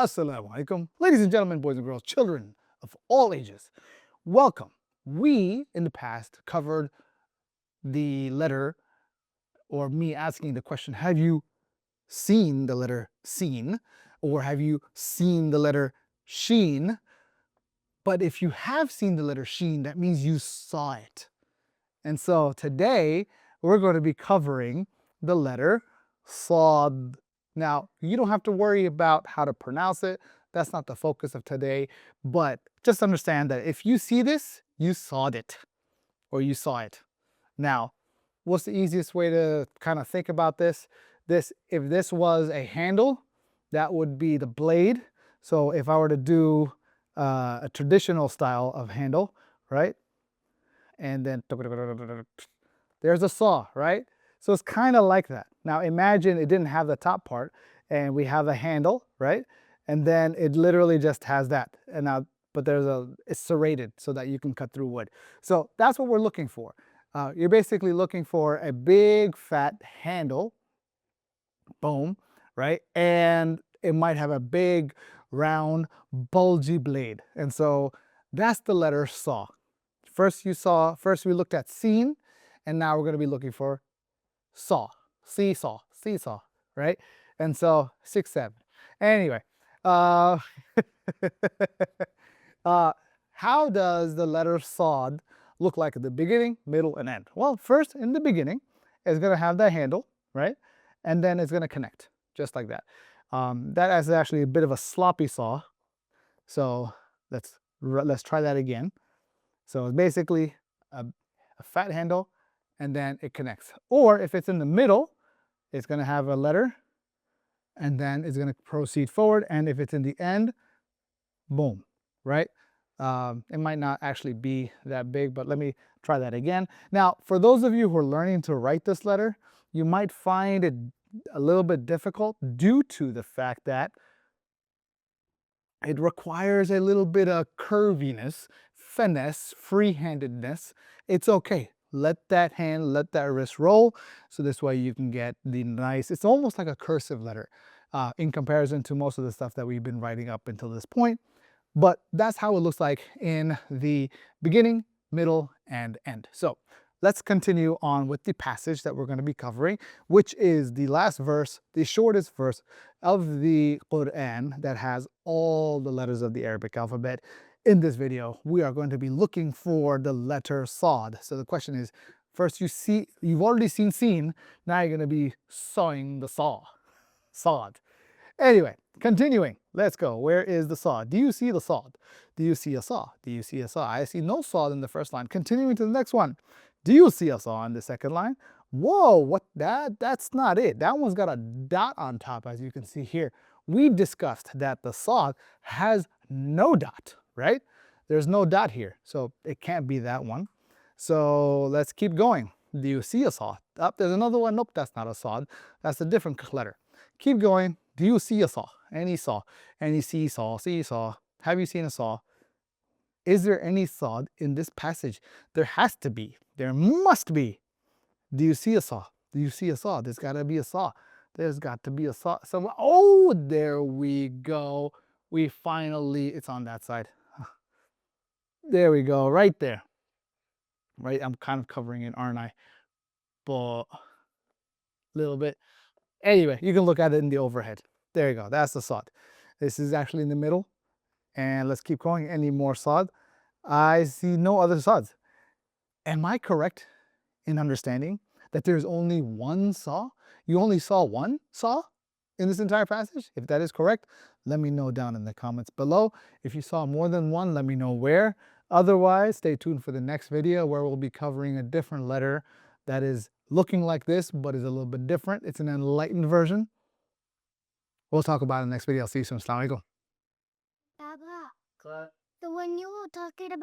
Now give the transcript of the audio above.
Assalamu alaikum. Ladies and gentlemen, boys and girls, children of all ages, welcome. We, in the past, covered the letter, or me asking the question, have you seen the letter seen? Or have you seen the letter sheen? But if you have seen the letter sheen, that means you saw it. And so today, we're going to be covering the letter Sad. Now, you don't have to worry about how to pronounce it. That's not the focus of today. But just understand that if you see this, you saw it, or you saw it. Now, what's the easiest way to kind of think about this? If this was a handle, that would be the blade. So if I were to do a traditional style of handle, right? And then there's a saw, right? So it's kind of like that. Now imagine it didn't have the top part and we have a handle, right? And then it literally just has that. And now, but it's serrated so that you can cut through wood. So that's what we're looking for. You're basically looking for a big fat handle, boom, right? And it might have a big round bulgy blade. And so that's the letter saw. First we looked at seen, and now we're going to be looking for saw, seesaw, right? And so 6, 7. Anyway, how does the letter sod look like at the beginning, middle, and end? Well, first in the beginning, it's going to have the handle, right? And then it's going to connect, just like that. That is actually a bit of a sloppy saw. So let's try that again. So it's basically a fat handle, and then it connects. Or if it's in the middle, it's going to have a letter, and then it's going to proceed forward. And if it's in the end, boom, right? It might not actually be that big, but let me try that again. Now, for those of you who are learning to write this letter, you might find it a little bit difficult due to the fact that it requires a little bit of curviness, finesse, free-handedness. It's okay. Let that wrist roll. So this way you can get the nice, it's almost like a cursive letter in comparison to most of the stuff that we've been writing up until this point. But that's how it looks like in the beginning, middle, and end. So let's continue on with the passage that we're going to be covering, which is the last verse, the shortest verse of the Quran that has all the letters of the Arabic alphabet. In this video, we are going to be looking for the letter Sad. So the question is, first you've already seen, now you're going to be sawing the saw, Sad. Anyway, continuing, let's go. Where is the saw? Do you see the saw? Do you see a saw? Do you see a saw? I see no saw in the first line. Continuing to the next one. Do you see a saw in the second line? Whoa, that's not it. That one's got a dot on top, as you can see here. We discussed that the saw has no dot, right? There's no dot here, so it can't be that one. So let's keep going. Do you see a saw? Up, there's another one. Nope, that's not a saw. That's a different letter. Keep going. Do you see a saw? Any saw? Any seesaw? Have you seen a saw? Is there any saw in this passage? There has to be. There must be. Do you see a saw? Do you see a saw? There's got to be a saw. There's got to be a saw somewhere. Oh, there we go. It's on that side. There we go, right there. Right, I'm kind of covering it, aren't I? But a little bit. Anyway, you can look at it in the overhead. There you go, that's the sod. This is actually in the middle. And let's keep going. Any more sod? I see no other sods. Am I correct in understanding that there's only one saw? You only saw one saw in this entire passage? If that is correct, let me know down in the comments below. If you saw more than one, let me know where. Otherwise, stay tuned for the next video where we'll be covering a different letter that is looking like this, but is a little bit different. It's an enlightened version. We'll talk about it in the next video. I'll see you soon. Assalamu alaikum. Baba, the one you were talking about.